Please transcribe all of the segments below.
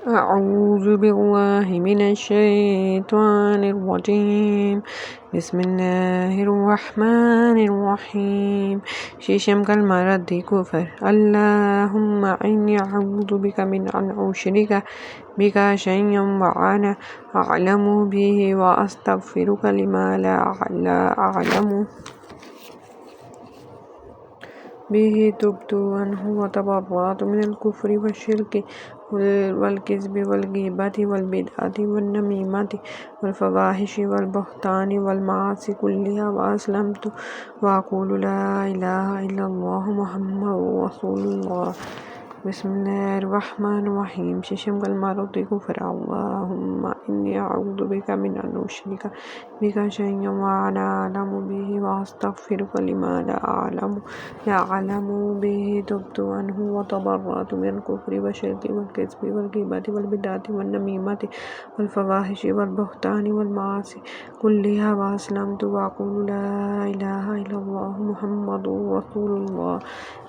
أعوذ بالله من الشيطان الرجيم بسم الله الرحمن الرحيم ششم كلمة رد كفر اللهم إني أعوذ بك من أن أشرك بك شيئا وأنا أعلم به وأستغفرك لما لا أعلم به تبت عنه وتبرأت من الكفر والشرك والكذب والغيبة والبدعة والنميمة والفواحش والبهتان والمعاصي كلها وأسلمت وأقول لا إله إلا الله محمد رسول الله بسم الله الرحمن الرحيم ششم كلمة كفر اللهم إني أعوذ بك من أن أشرك بك شيئا وأنا أعلم به وأستغفرك لما لا أعلم به تبت عنه وتبرأت من الكفر والشرك والكذب والغيبة والبدعة والنميمة والفواحش والبهتان والمعاصي كلها وأسلمت وأقول لا إله إلا الله محمد رسول الله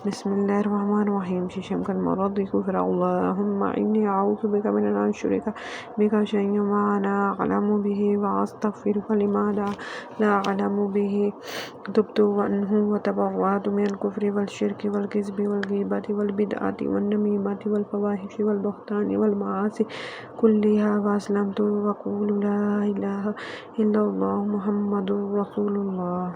بسم الله الرحمن الرحيم ششم كالمرض كفر اللهم إني أعوذ بك من أن أشرك بك شيئا وأنا أعلم به وأستغفرك لما لا أعلم به تبت عنه وتبرأت من الكفر والشرك والكذب والغيبة والبدعة والنميمة والفواحش والبهتان والمعاصي كلها وأسلمت وأقول لا إله إلا الله محمد رسول الله